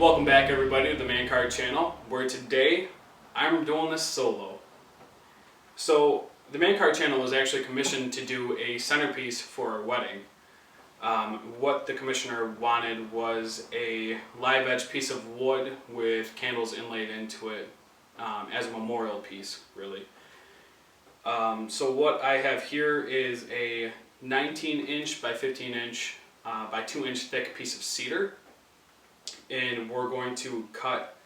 Welcome back everybody to the Man Card channel, where today I'm doing this solo. So the Man Card channel was actually commissioned to do a centerpiece for a wedding. What the commissioner wanted was a live edge piece of wood with candles inlaid into it as a memorial piece, really. So what I have here is a 19-inch by 15-inch by 2-inch thick piece of cedar. And we're going to cut,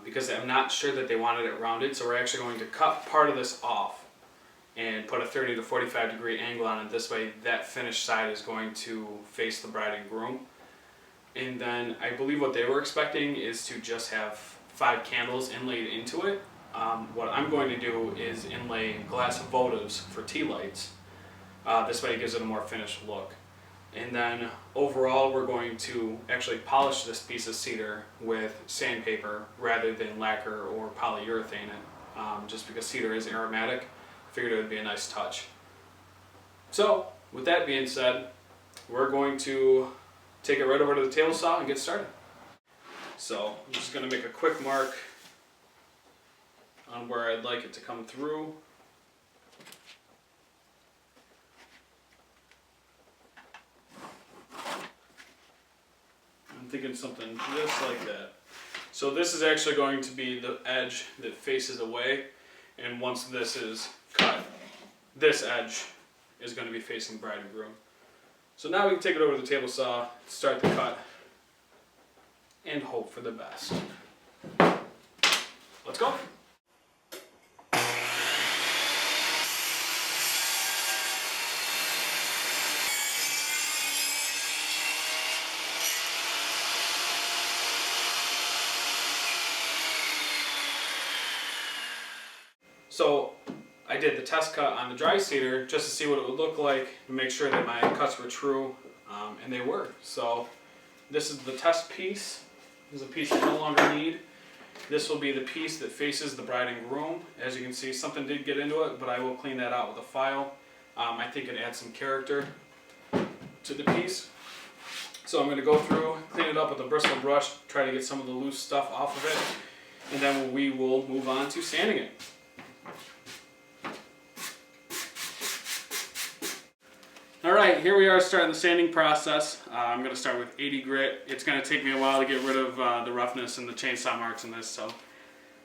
because I'm not sure that they wanted it rounded, so we're actually going to cut part of this off and put a 30 to 45 degree angle on it. This way that finished side is going to face the bride and groom. And then I believe what they were expecting is to just have 5 candles inlaid into it. What I'm going to do is inlay glass votives for tea lights. This way it gives it a more finished look. And then overall we're going to actually polish this piece of cedar with sandpaper rather than lacquer or polyurethane it, just because cedar is aromatic. I figured it would be a nice touch. So with that being said, we're going to take it right over to the table saw and get started. So I'm just going to make a quick mark on where I'd like it to come through. Thinking something just like that. So this is actually going to be the edge that faces away, and once this is cut, this edge is going to be facing bride and groom. So now we can take it over to the table saw, start the cut, and hope for the best. Let's go. So I did the test cut on the dry cedar just to see what it would look like and make sure that my cuts were true, and they were. So this is the test piece. This is a piece I no longer need. This will be the piece that faces the bride and groom. As you can see, something did get into it, but I will clean that out with a file. I think it adds some character to the piece. So I'm going to go through, clean it up with a bristle brush, try to get some of the loose stuff off of it, and then we will move on to sanding it. Alright, here we are starting the sanding process. I'm going to start with 80 grit. It's going to take me a while to get rid of the roughness and the chainsaw marks in this, so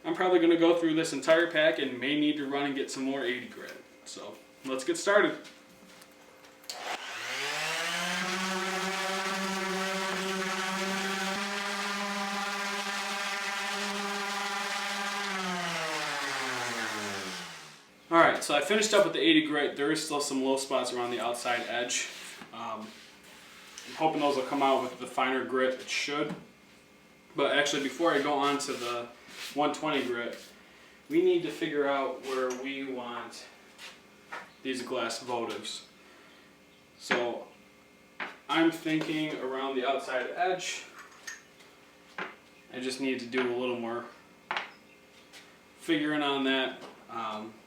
I'm probably going to go through this entire pack and may need to run and get some more 80 grit. So let's get started. Alright, so I finished up with the 80 grit. There is still some low spots around the outside edge. I'm hoping those will come out with the finer grit. It should. But actually, before I go on to the 120 grit, we need to figure out where we want these glass votives. So I'm thinking around the outside edge. I just need to do a little more figuring on that.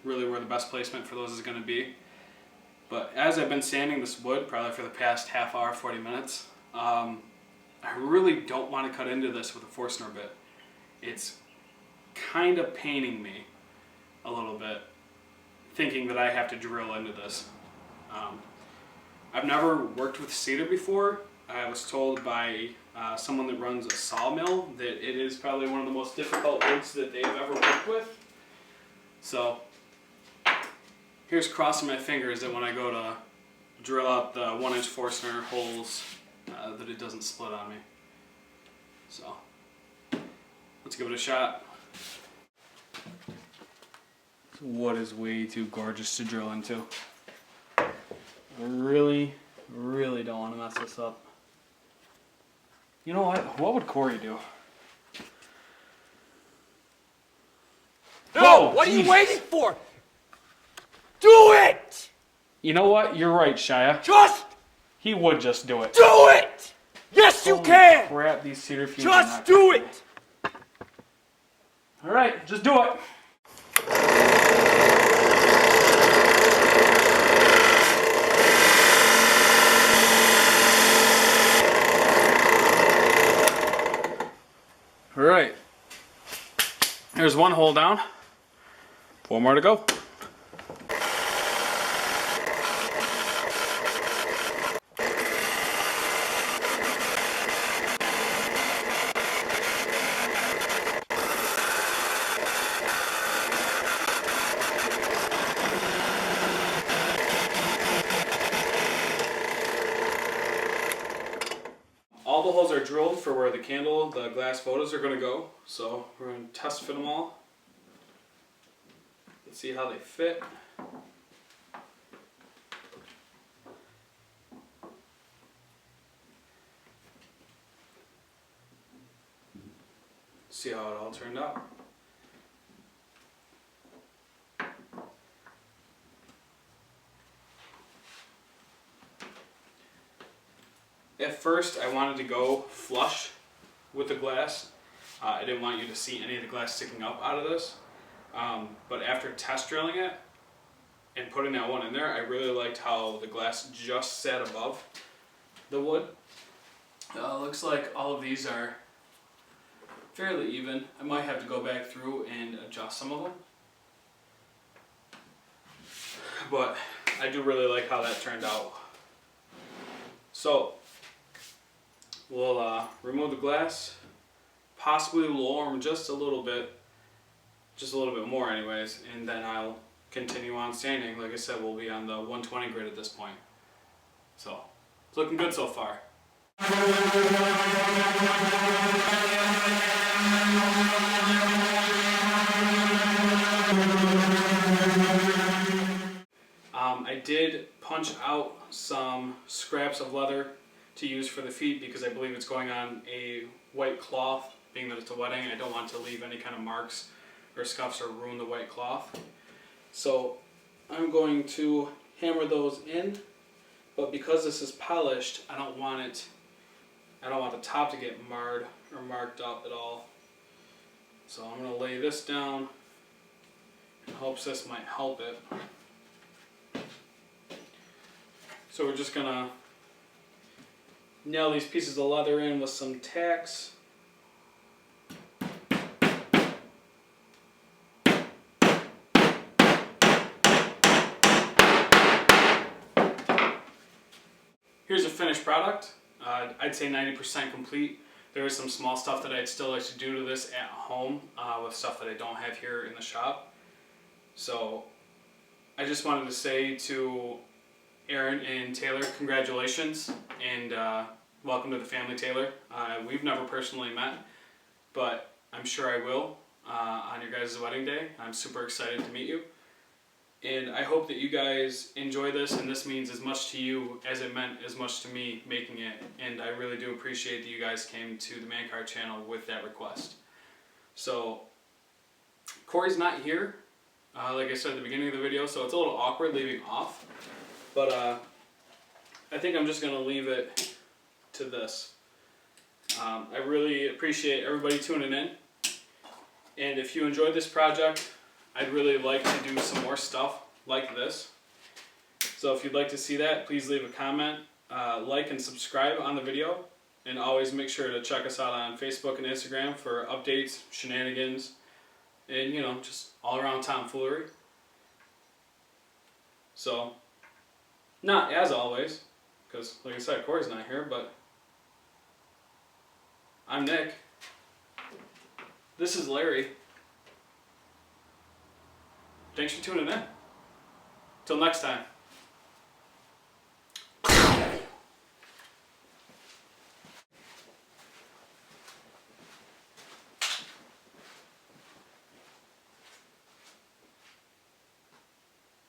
Really where the best placement for those is going to be. But as I've been sanding this wood, probably for the past half hour, 40 minutes, I really don't want to cut into this with a Forstner bit. It's kind of paining me a little bit, thinking that I have to drill into this. I've never worked with cedar before. I was told by someone that runs a sawmill that it is probably one of the most difficult woods that they've ever worked with. So here's crossing my fingers that when I go to drill out the 1-inch Forstner holes, that it doesn't split on me. So let's give it a shot. This wood is way too gorgeous to drill into. I really don't want to mess this up. You know what would Corey do? No! What are you waiting for? Do it! You know what? You're right, Shia. He would just do it. Do it! Yes, you can! Crap, these cedar fumes Just do it! Alright, just do it. There's one hole down. 4 more to go. All the holes are drilled for where the glass photos are going to go. So we're going to test fit them all. Let's see how they fit. See how it all turned out. At first, I wanted to go flush with the glass. I didn't want you to see any of the glass sticking up out of this. But after test drilling it and putting that one in there, I really liked how the glass just sat above the wood. Looks like all of these are fairly even. I might have to go back through and adjust some of them. But I do really like how that turned out. So we'll remove the glass, possibly lower them just a little bit more anyways, and then I'll continue on sanding. Like I said, we'll be on the 120 grit at this point. So, it's looking good so far. I did punch out some scraps of leather to use for the feet because I believe it's going on a white cloth. Being that it's a wedding, I don't want to leave any kind of marks or scuffs or ruin the white cloth. So I'm going to hammer those in, but because this is polished, I don't want the top to get marred or marked up at all. So I'm going to lay this down in hopes this might help it. So we're just going to nail these pieces of leather in with some tacks. Here's a finished product. I'd say 90% complete. There is some small stuff that I'd still like to do to this at home with stuff that I don't have here in the shop. So I just wanted to say to Aaron and Taylor, congratulations and welcome to the family, Taylor. We've never personally met, but I'm sure I will on your guys' wedding day. I'm super excited to meet you. And I hope that you guys enjoy this, and this means as much to you as it meant as much to me making it. And I really do appreciate that you guys came to the Man Card channel with that request. So, Corey's not here, like I said at the beginning of the video, so it's a little awkward leaving off. But I think I'm just going to leave it to this. I really appreciate everybody tuning in. And if you enjoyed this project, I'd really like to do some more stuff like this. So if you'd like to see that, please leave a comment, like and subscribe on the video. And always make sure to check us out on Facebook and Instagram for updates, shenanigans, and just all around tomfoolery. So, not as always, because like I said, Corey's not here, but I'm Nick. This is Larry. Thanks for tuning in. Till next time.